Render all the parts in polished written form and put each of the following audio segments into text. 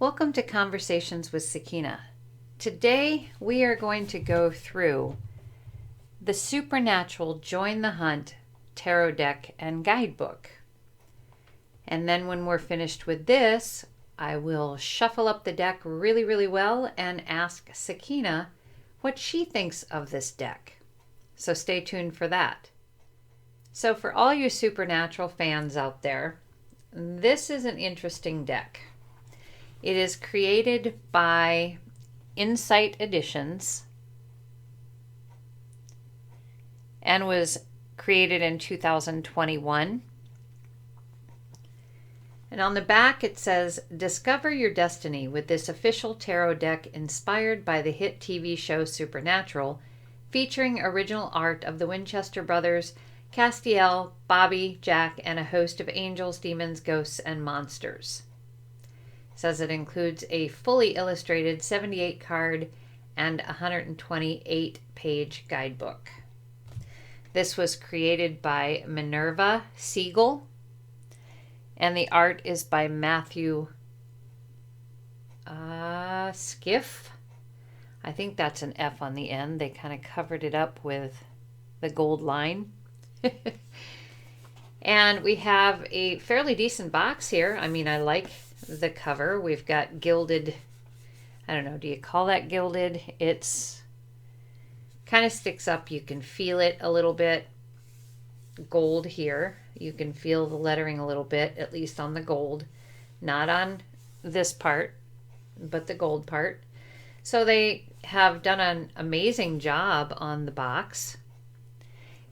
Welcome to Conversations with Sakeina. Today we are going to go through the Supernatural Join the Hunt Tarot Deck and Guidebook. And then when we're finished with this, I will shuffle up the deck really well and ask Sakeina what she thinks of this deck. So stay tuned for that. So for all you Supernatural fans out there, this is an interesting deck. It is created by Insight Editions and was created in 2021. And on the back it says, discover your destiny with this official tarot deck inspired by the hit TV show Supernatural, featuring original art of the Winchester brothers, Castiel, Bobby, Jack, and a host of angels, demons, ghosts, and monsters. It says it includes a fully illustrated 78 card and 128 page guidebook. This was created by Minerva Siegel, and the art is by Matthew Skiff. I think that's an F on the end. They kind of covered it up with the gold line. And we have a fairly decent box here. I mean, I like the cover. We've got gilded, I don't know, do you call that gilded? It's kind of sticks up. You can feel it a little bit. Gold here. You can feel the lettering a little bit, at least on the gold. Not on this part, but the gold part. So they have done an amazing job on the box.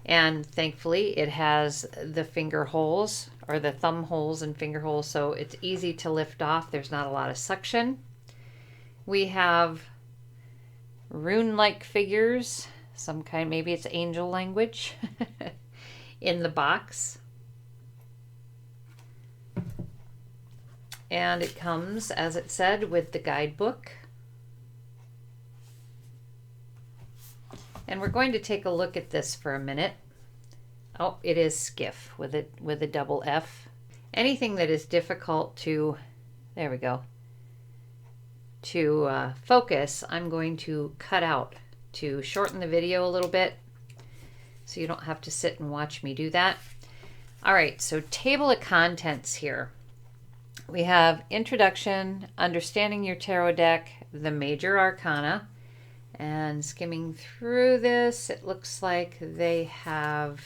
And thankfully it has the finger holes, or the thumb holes and finger holes, so it's easy to lift off. There's not a lot of suction. We have rune-like figures, some kind, maybe it's angel language, in the box. And it comes, as it said, with the guidebook. And we're going to take a look at this for a minute. Oh, it is Skiff with a double F. Anything that is difficult to, there we go, to focus, I'm going to cut out to shorten the video a little bit so you don't have to sit and watch me do that. All right, so table of contents here. We have introduction, understanding your tarot deck, the Major Arcana. And skimming through this, it looks like they have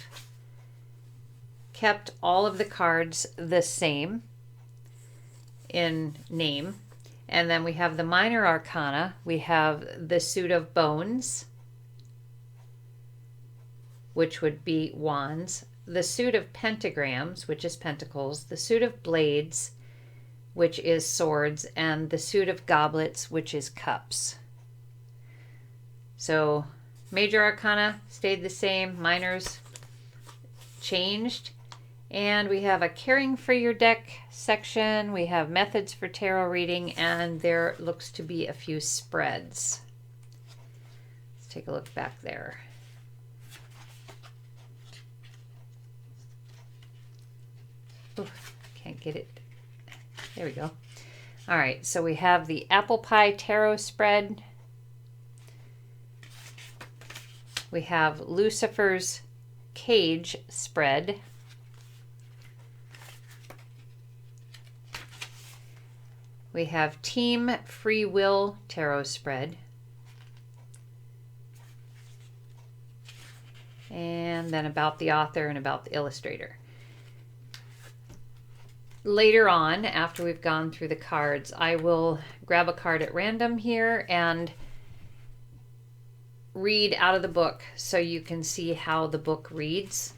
kept all of the cards the same in name. And then we have the Minor Arcana. We have the Suit of Bones, which would be Wands. The Suit of Pentagrams, which is Pentacles. The Suit of Blades, which is Swords. And the Suit of Goblets, which is Cups. So Major Arcana stayed the same, Minors changed, and we have a caring for your deck section, we have methods for tarot reading, and there looks to be a few spreads. Let's take a look back there. Ooh, can't get it. There we go. All right, so we have the Apple Pie Tarot spread. We have Lucifer's Cage spread. We have Team Free Will Tarot spread. And then about the author and about the illustrator. Later on, after we've gone through the cards, I will grab a card at random here and read out of the book so you can see how the book reads.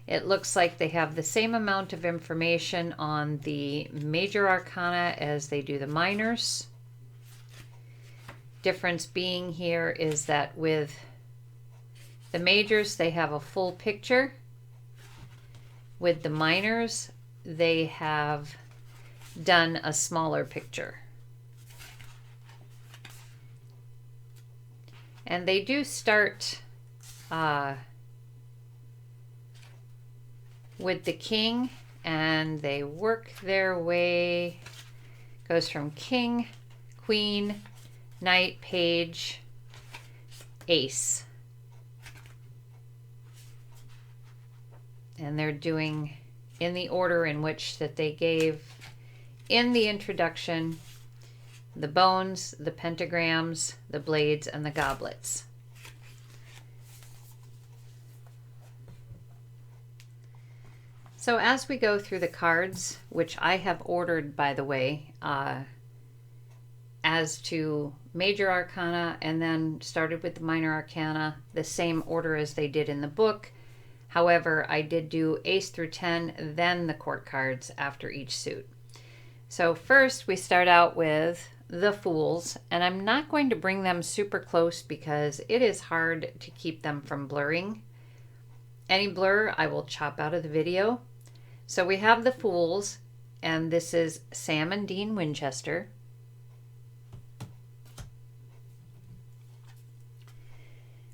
It looks like they have the same amount of information on the Major Arcana as they do the Minors. Difference being here is that with the Majors they have a full picture. With the Minors they have done a smaller picture. And they do start with the King, and they work their way Goes from king, queen, knight, page, ace. And they're doing in the order in which that they gave in the introduction: the bones, the pentagrams, the blades, and the goblets. So as we go through the cards, which I have ordered, by the way, as to Major Arcana, and then started with the Minor Arcana, the same order as they did in the book. However, I did do Ace through 10, then the court cards after each suit. So first we start out with the Fools, and I'm not going to bring them super close because it is hard to keep them from blurring. Any blur I will chop out of the video. So we have the Fools, and this is Sam and Dean Winchester.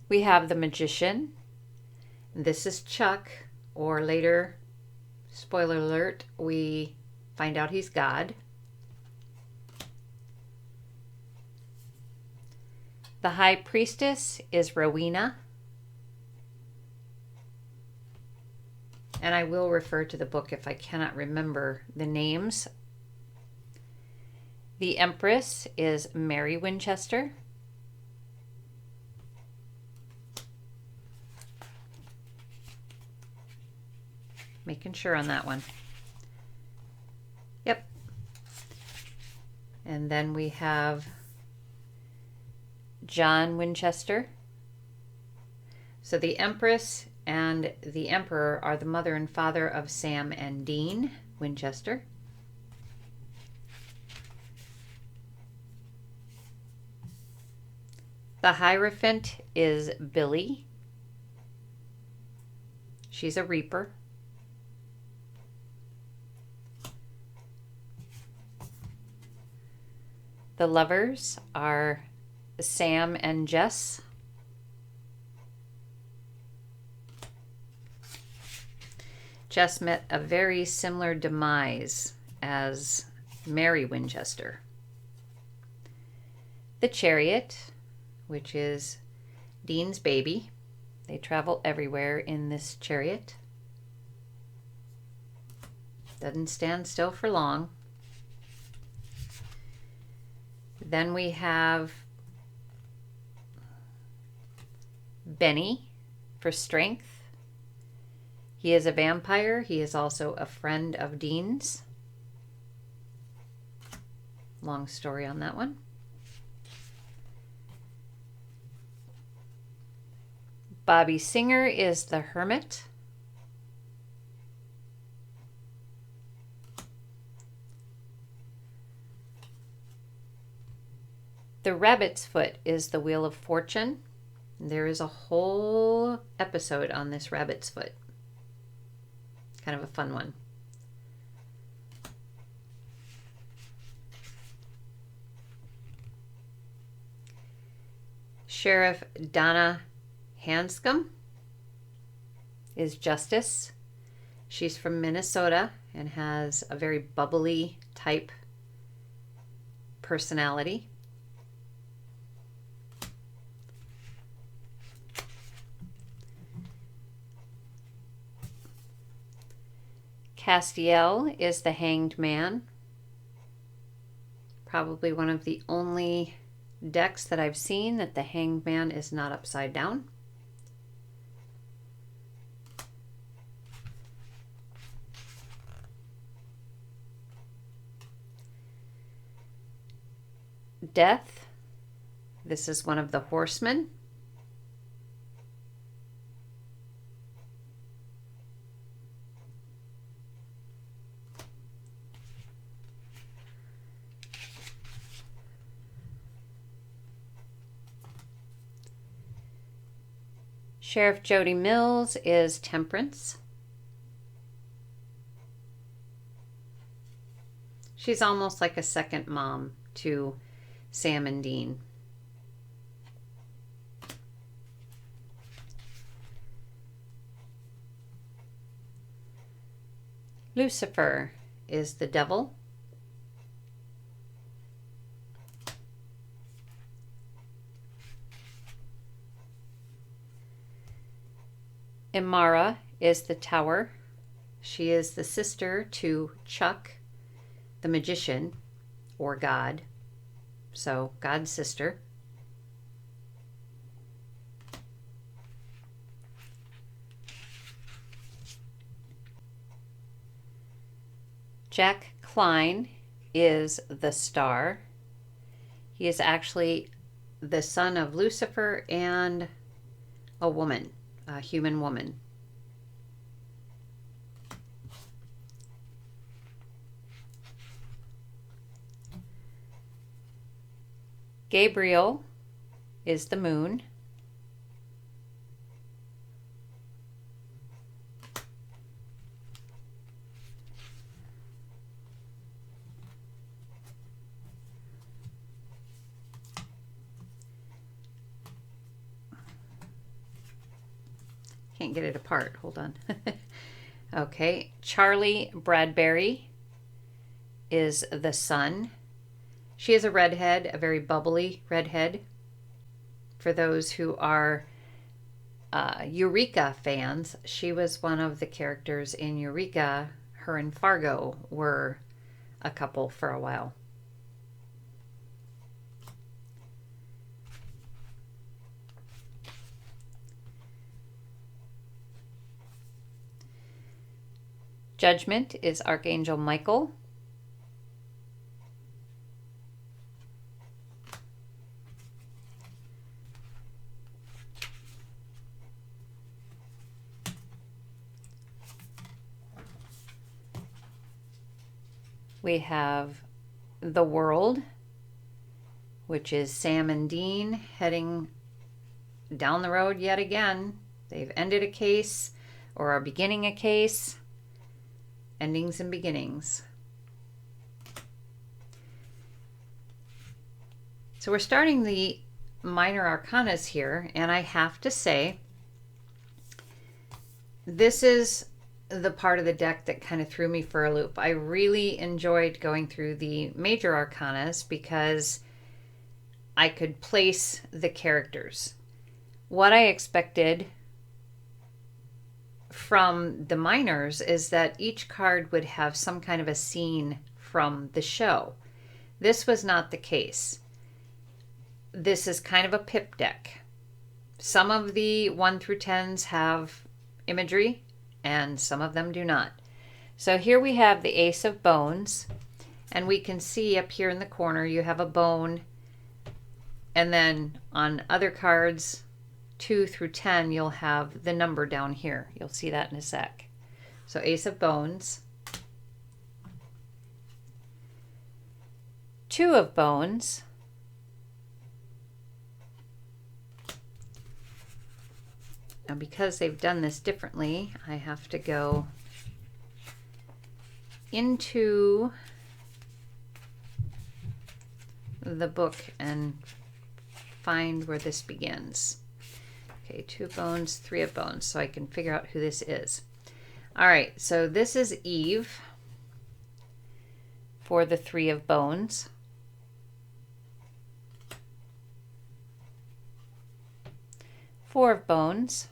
We have the Magician. This is Chuck, or later, spoiler alert, we find out he's God. The High Priestess is Rowena. And I will refer to the book if I cannot remember the names. The Empress is Mary Winchester. Making sure on that one. Yep. And then we have John Winchester. So the Empress and the Emperor are the mother and father of Sam and Dean Winchester. The Hierophant is Billy. She's a Reaper. The Lovers are Sam and Jess. Jess met a very similar demise as Mary Winchester. The Chariot, which is Dean's baby. They travel everywhere in this chariot. Doesn't stand still for long. Then we have Benny for strength. He is a vampire. He is also a friend of Dean's. Long story on that one. Bobby Singer is the Hermit. The Rabbit's Foot is the Wheel of Fortune. There is a whole episode on this Rabbit's Foot. Kind of a fun one. Sheriff Donna Hanscom is Justice. She's from Minnesota and has a very bubbly type personality. Castiel is the Hanged Man. Probably one of the only decks that I've seen that the Hanged Man is not upside down. Death. This is one of the Horsemen. Sheriff Jody Mills is Temperance. She's almost like a second mom to Sam and Dean. Lucifer is the devil. Imara is the Tower. She is the sister to Chuck, the magician, or God. So, God's sister. Jack Klein is the Star. He is actually the son of Lucifer and a woman, a human woman. Gabriel is the Moon. Can't get it apart. Hold on. Okay. Charlie Bradbury is the Sun. She is a redhead, a very bubbly redhead. For those who are Eureka fans, she was one of the characters in Eureka. Her and Fargo were a couple for a while. Judgment is Archangel Michael. We have the World, which is Sam and Dean heading down the road yet again. They've ended a case or are beginning a case. Endings and beginnings. So we're starting the minor arcanas here, and I have to say, this is the part of the deck that kind of threw me for a loop. I really enjoyed going through the major arcanas because I could place the characters. What I expected from the minors is that each card would have some kind of a scene from the show. This was not the case. This is kind of a pip deck. Some of the 1 through 10s have imagery and some of them do not. So here we have the Ace of Bones, and we can see up here in the corner you have a bone, and then on other cards 2 through 10, you'll have the number down here. You'll see that in a sec. So Ace of Bones. 2 of Bones. Now because they've done this differently, I have to go into the book and find where this begins. Okay, 2 of Bones, 3 of Bones, so I can figure out who this is. All right, so this is Eve for the 3 of Bones. Four of Bones,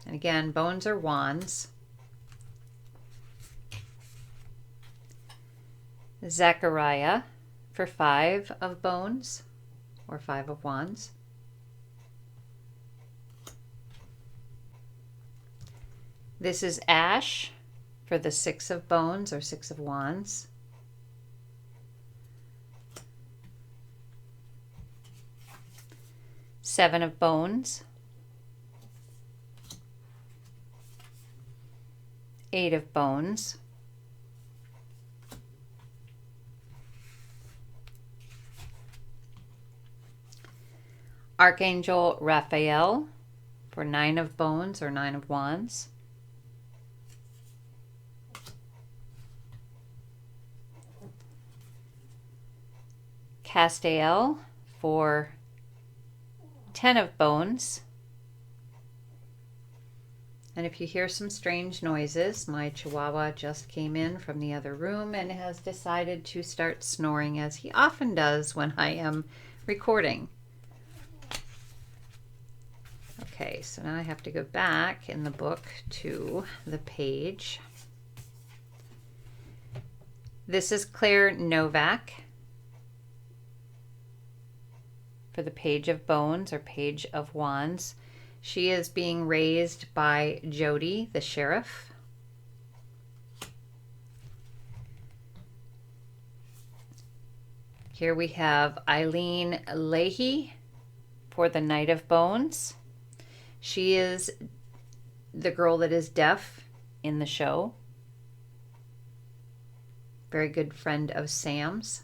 and again, bones are wands. Zachariah for 5 of Bones, or 5 of Wands. This is Ash for the 6 of Bones or 6 of Wands. Seven of Bones. 8 of Bones. Archangel Raphael for 9 of Bones or 9 of Wands. Castiel for 10 of Bones. And if you hear some strange noises, my Chihuahua just came in from the other room and has decided to start snoring, as he often does when I am recording. Okay, so now I have to go back in the book to the page. This is Claire Novak for the Page of Bones or Page of Wands. She is being raised by Jody, the sheriff. Here we have Eileen Leahy for the Knight of Bones. She is the girl that is deaf in the show. Very good friend of Sam's.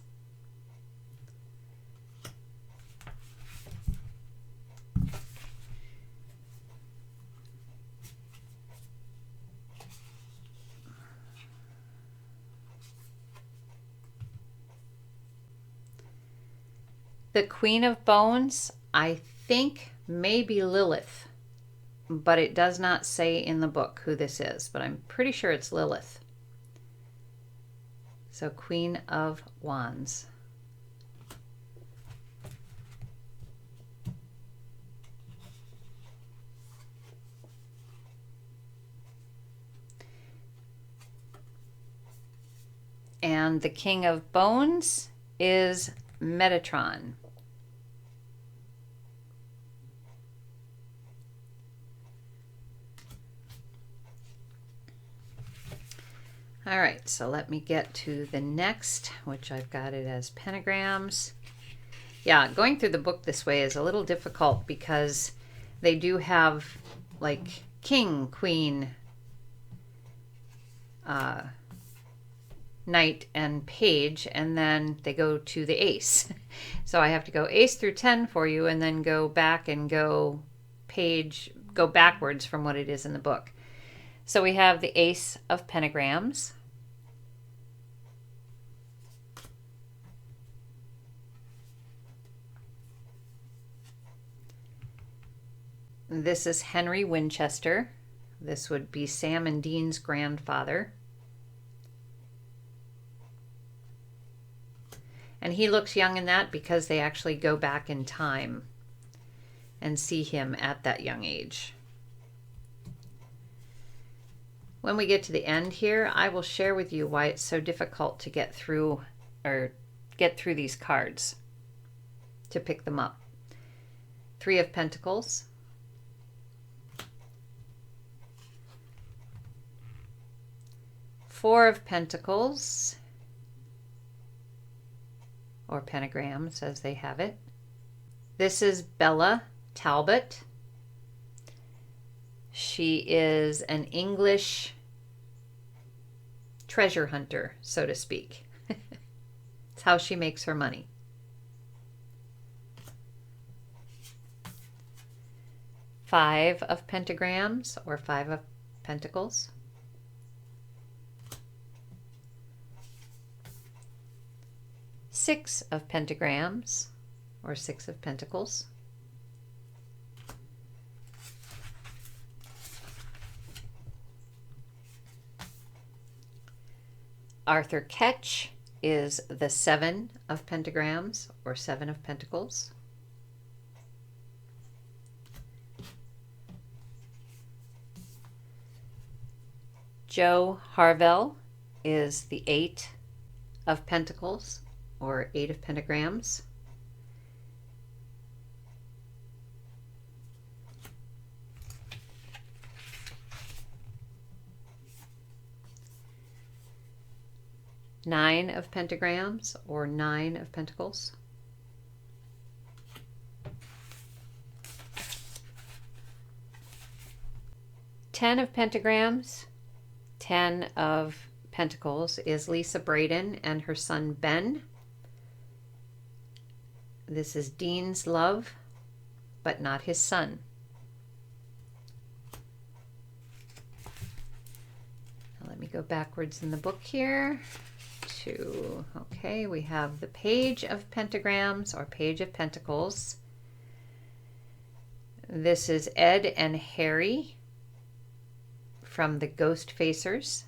The Queen of Bones, I think, may be Lilith, but it does not say in the book who this is, but I'm pretty sure it's Lilith. So Queen of Wands. And the King of Bones is Metatron. All right, so let me get to the next, which I've got it as pentagrams. Yeah, going through the book this way is a little difficult because they do have like king, queen, knight, and page, and then they go to the ace. So I have to go ace through 10 for you and then go back and go page, go backwards from what it is in the book. So we have the Ace of Pentagrams. This is Henry Winchester. This would be Sam and Dean's grandfather. And he looks young in that because they actually go back in time and see him at that young age. When we get to the end here, I will share with you why it's so difficult to get through these cards to pick them up. 3 of Pentacles. Four of Pentacles, or pentagrams as they have it. This is Bella Talbot. She is an English treasure hunter, so to speak. It's how she makes her money. Five of Pentagrams, or 5 of Pentacles. Six of Pentagrams, or 6 of Pentacles. Arthur Ketch is the 7 of Pentagrams, or 7 of Pentacles. Joe Harvell is the 8 of Pentacles, or 8 of Pentagrams. Nine of Pentagrams, or 9 of Pentacles. Ten of Pentagrams, 10 of Pentacles is Lisa Braden and her son Ben. This is Dean's love, but not his son. Now let me go backwards in the book here. Okay, we have the Page of Pentagrams, or Page of Pentacles. This is Ed and Harry from the Ghost Facers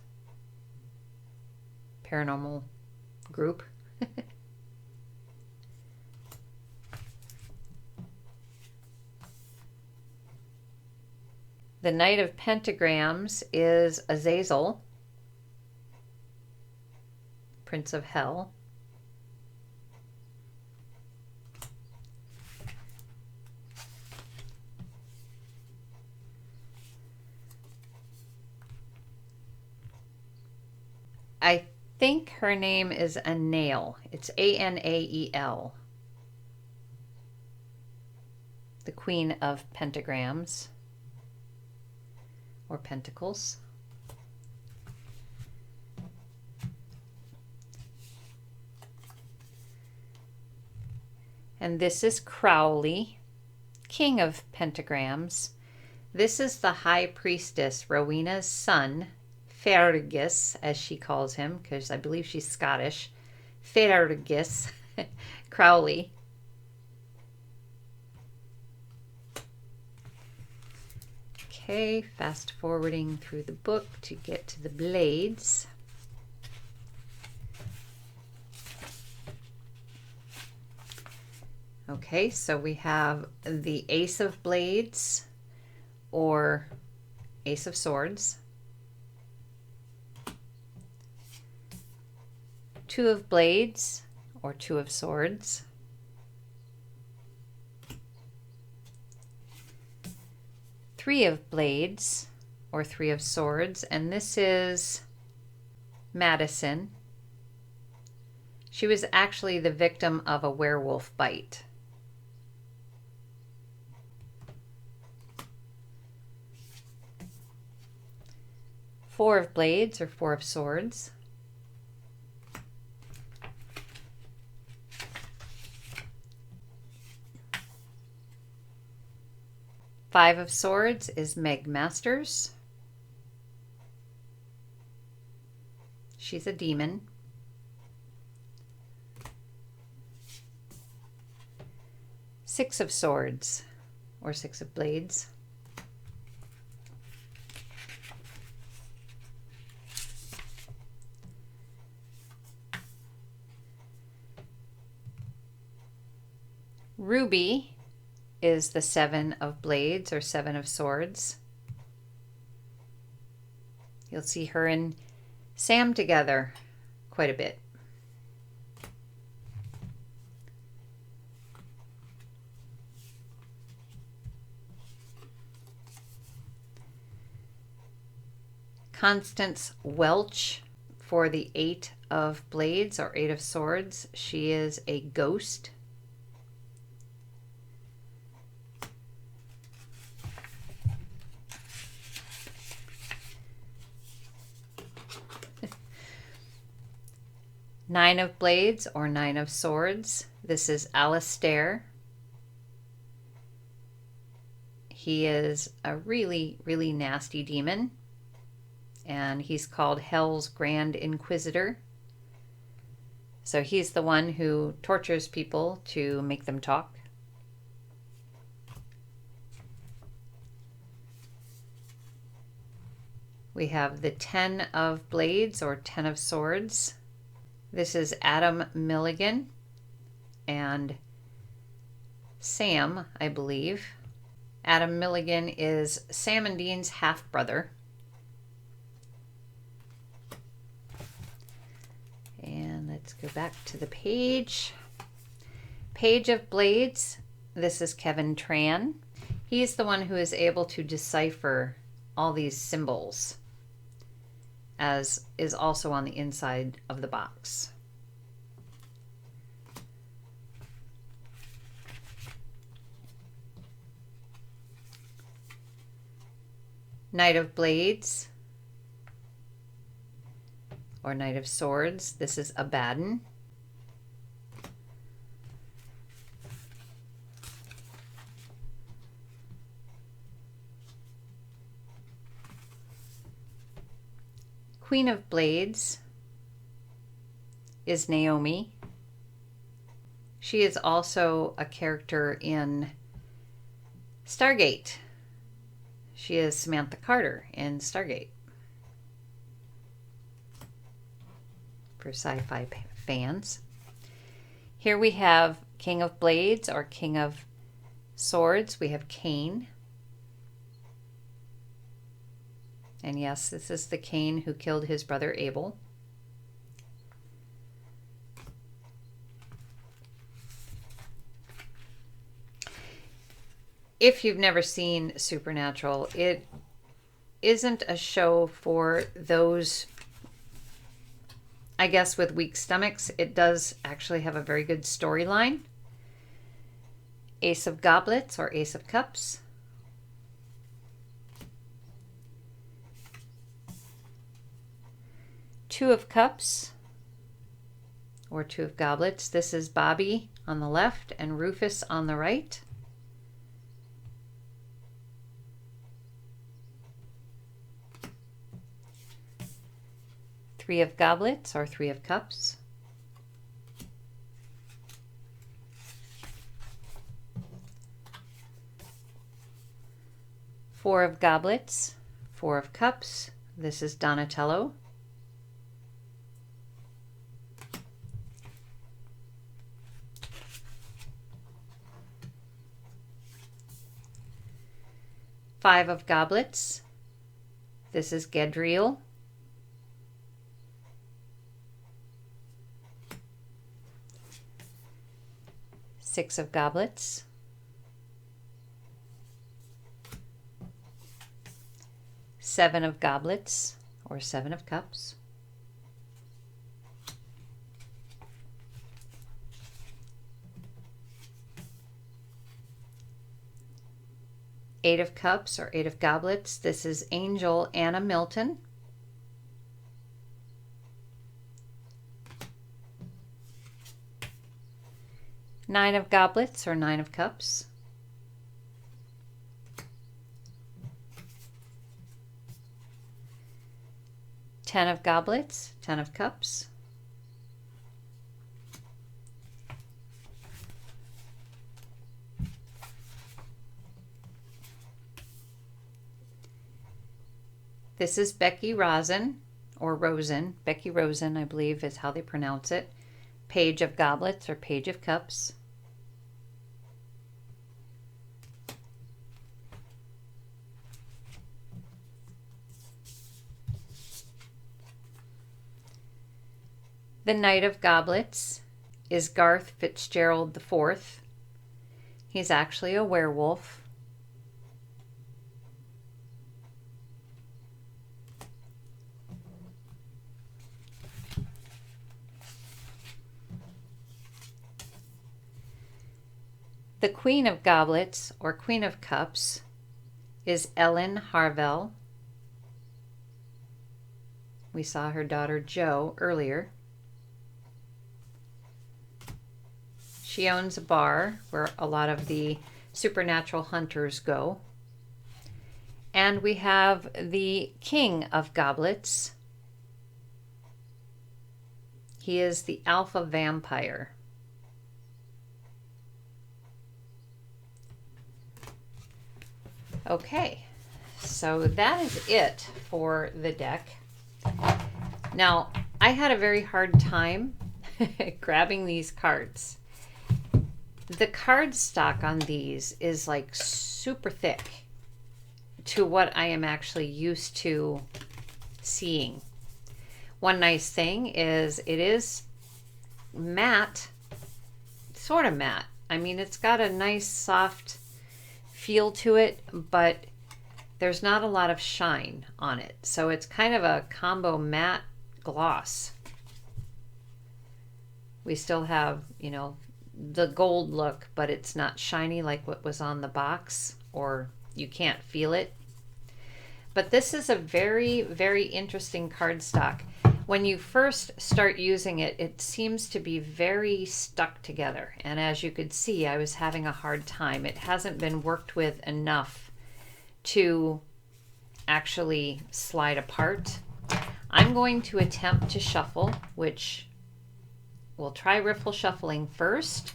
paranormal group. The Knight of Pentagrams is Azazel, Prince of Hell. I think her name is Anael. It's Anael. The Queen of Pentagrams or Pentacles. And this is Crowley, King of Pentagrams. This is the High Priestess, Rowena's son, Fergus, as she calls him, because I believe she's Scottish. Fergus Crowley. Okay, fast forwarding through the book to get to the blades. Okay, so we have the Ace of Blades or Ace of Swords. Two of Blades or Two of Swords. Three of Blades or Three of Swords, and this is Madison. She was actually the victim of a werewolf bite. Four of Blades or Four of Swords. Five of Swords is Meg Masters. She's a demon. Six of Swords or Six of Blades. Ruby is the Seven of Blades or Seven of Swords. You'll see her and Sam together quite a bit. Constance Welch for the Eight of Blades or Eight of Swords. She is a ghost. Nine of Blades or Nine of Swords. This is Alistair. He is a really, really nasty demon, and he's called Hell's Grand Inquisitor. So he's the one who tortures people to make them talk. We have the Ten of Blades or Ten of Swords. This is Adam Milligan and Sam, I believe. Adam Milligan is Sam and Dean's half-brother. And let's go back to the page. Page of Blades. This is Kevin Tran. He's the one who is able to decipher all these symbols, as is also on the inside of the box. Knight of Blades or Knight of Swords. This is Abaddon. Queen of Blades is Naomi. She is also a character in Stargate. She is Samantha Carter in Stargate. For sci-fi fans. Here we have King of Blades or King of Swords. We have Cain. And yes, this is the Cain who killed his brother Abel. If you've never seen Supernatural, it isn't a show for those, I guess, with weak stomachs. It does actually have a very good storyline. Ace of Goblets or Ace of Cups. Two of Cups or Two of Goblets. This is Bobby on the left and Rufus on the right. Three of Goblets or Three of Cups. Four of Goblets, Four of Cups. This is Donatello. Five of Goblets. This is Gadriel. Six of Goblets. Seven of Goblets or Seven of Cups. Eight of Cups or Eight of Goblets. This is Angel Anna Milton. Nine of Goblets or Nine of Cups. Ten of Goblets, Ten of Cups. This is Becky Rosen, or Rosen. Becky Rosen, I believe is how they pronounce it. Page of Goblets or Page of Cups. The Knight of Goblets is Garth Fitzgerald IV. He's actually a werewolf. The Queen of Goblets, or Queen of Cups, is Ellen Harvell. We saw her daughter Jo earlier. She owns a bar where a lot of the supernatural hunters go. And we have the King of Goblets. He is the alpha vampire. Okay, so that is it for the deck. Now, I had a very hard time grabbing these cards. The card stock on these is like super thick to what I am actually used to seeing. One nice thing is it is matte, sort of matte. I mean, it's got a nice soft feel to it, but there's not a lot of shine on it. So it's kind of a combo matte gloss. We still have, you know, the gold look, but it's not shiny like what was on the box, or you can't feel it. But this is a very, very interesting cardstock. When you first start using it, it seems to be very stuck together. And as you could see, I was having a hard time. It hasn't been worked with enough to actually slide apart. I'm going to attempt to shuffle, which we'll try riffle shuffling first.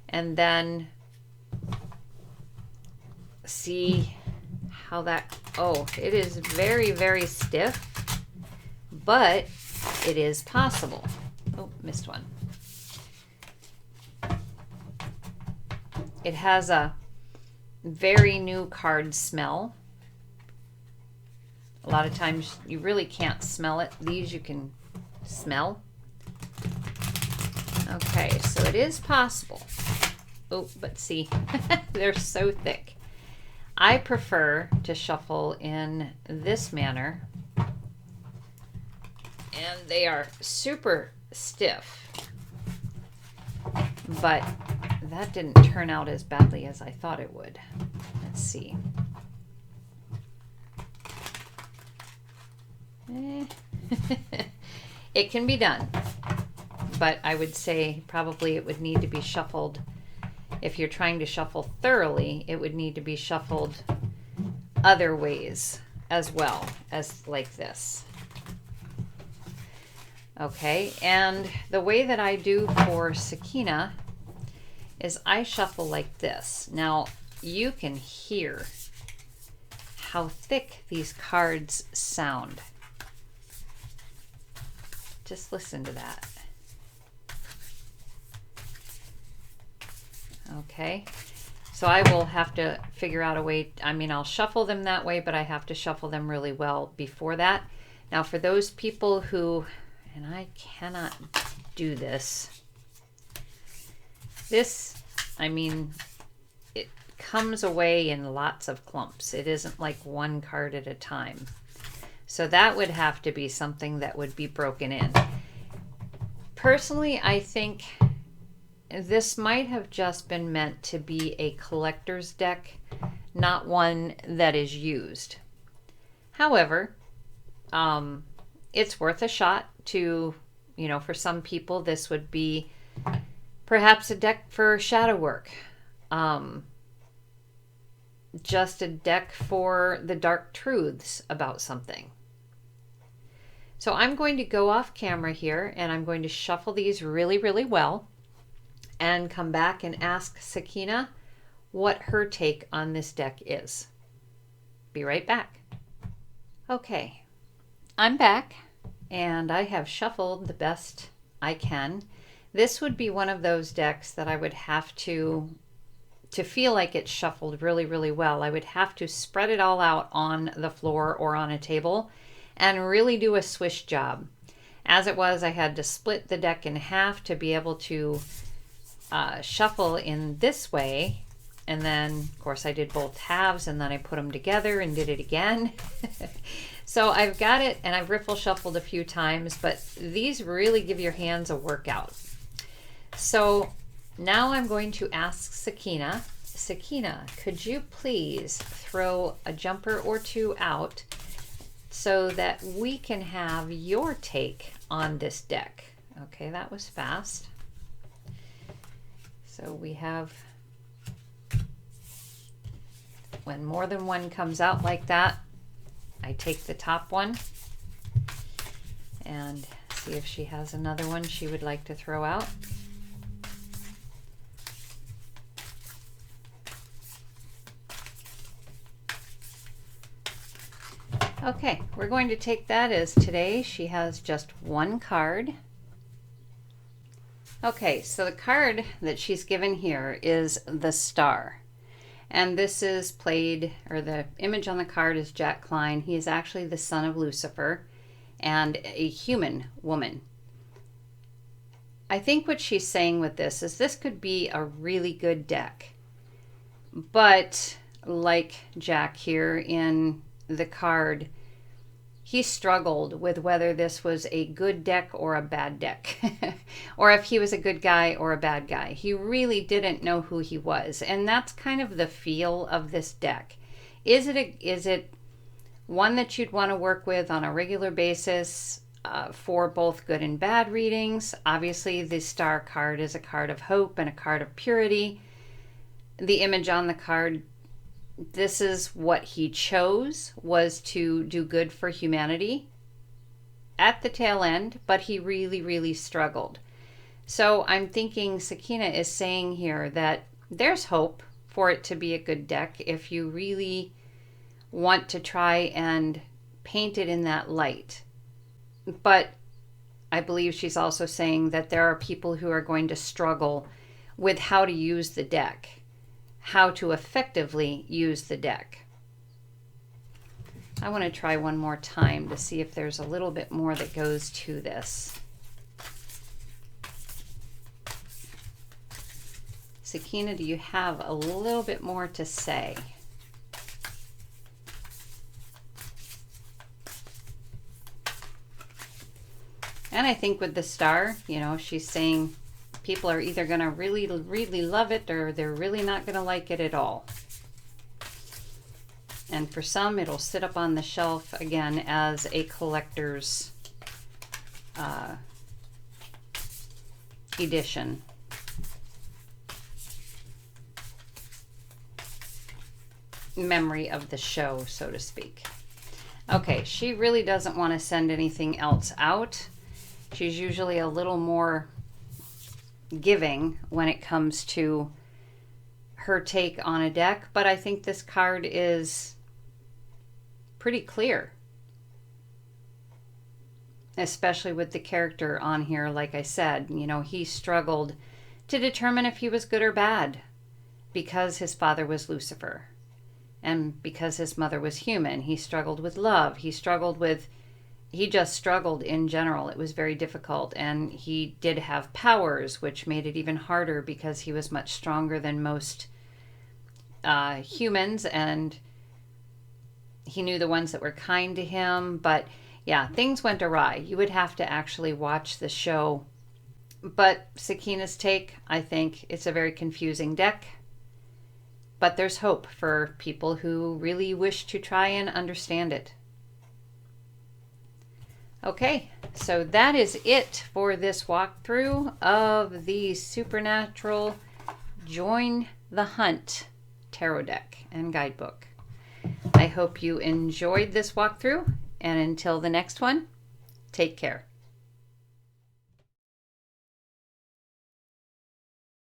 And then see how that, oh, it is very, very stiff. But it is possible. Oh, missed one. It has a very new card smell. A lot of times you really can't smell it. These you can smell. Okay, so it is possible. Oh, but see, they're so thick. I prefer to shuffle in this manner. And they are super stiff. But that didn't turn out as badly as I thought it would. Let's see. It can be done, but I would say probably it would need to be shuffled. If you're trying to shuffle thoroughly, it would need to be shuffled other ways as well as like this. Okay, and the way that I do for Sakeina is I shuffle like this. Now, you can hear how thick these cards sound. Just listen to that. Okay, so I will have to figure out a way. I mean, I'll shuffle them that way, but I have to shuffle them really well before that. Now, for those people who, and I cannot do this. I mean, it comes away in lots of clumps. It isn't like one card at a time. So that would have to be something that would be broken in. Personally, I think this might have just been meant to be a collector's deck, not one that is used. However, it's worth a shot to, for some people, this would be perhaps a deck for shadow work. Just a deck for the dark truths about something. So I'm going to go off camera here and I'm going to shuffle these really, really well and come back and ask Sakeina what her take on this deck is. Be right back. Okay, I'm back and I have shuffled the best I can. This would be one of those decks that I would have to feel like it's shuffled really, really well. I would have to spread it all out on the floor or on a table and really do a swish job. As it was, I had to split the deck in half to be able to shuffle in this way. And then, of course, I did both halves and then I put them together and did it again. So I've got it and I've riffle shuffled a few times, but these really give your hands a workout. So now I'm going to ask Sakeina. Sakeina, could you please throw a jumper or two out so that we can have your take on this deck? Okay, that was fast. So we have, when more than one comes out like that, I take the top one and see if she has another one she would like to throw out. Okay, we're going to take that as today she has just one card. Okay, so the card that she's given here is the Star. And this is played, or the image on the card is Jack Klein. He is actually the son of Lucifer and a human woman. I think what she's saying with this is this could be a really good deck. But like Jack here in the card, he struggled with whether this was a good deck or a bad deck, or if he was a good guy or a bad guy. He really didn't know who he was, and that's kind of the feel of this deck. Is it one that you'd want to work with on a regular basis for both good and bad readings? Obviously, the Star card is a card of hope and a card of purity. The image on the card, this is what he chose, was to do good for humanity at the tail end, but he really, really struggled. So I'm thinking Sakeina is saying here that there's hope for it to be a good deck if you really want to try and paint it in that light. But I believe she's also saying that there are people who are going to struggle with how to use the deck, how to effectively use the deck. I want to try one more time to see if there's a little bit more that goes to this. Sakeina, do you have a little bit more to say? And I think with the star, you know, she's saying people are either going to really, really love it or they're really not going to like it at all. And for some, it'll sit up on the shelf again as a collector's edition. Memory of the show, so to speak. Okay, she really doesn't want to send anything else out. She's usually a little more giving when it comes to her take on a deck, but I think this card is pretty clear, especially with the character on here. Like I said, you know, he struggled to determine if he was good or bad because his father was Lucifer and because his mother was human. He struggled with love. He just struggled in general. It was very difficult, and he did have powers, which made it even harder because he was much stronger than most humans, and he knew the ones that were kind to him. But yeah, things went awry. You would have to actually watch the show. But Sakeina's take, I think it's a very confusing deck, but there's hope for people who really wish to try and understand it. Okay, so that is it for this walkthrough of the Supernatural Join the Hunt Tarot Deck and Guidebook. I hope you enjoyed this walkthrough, and until the next one, take care.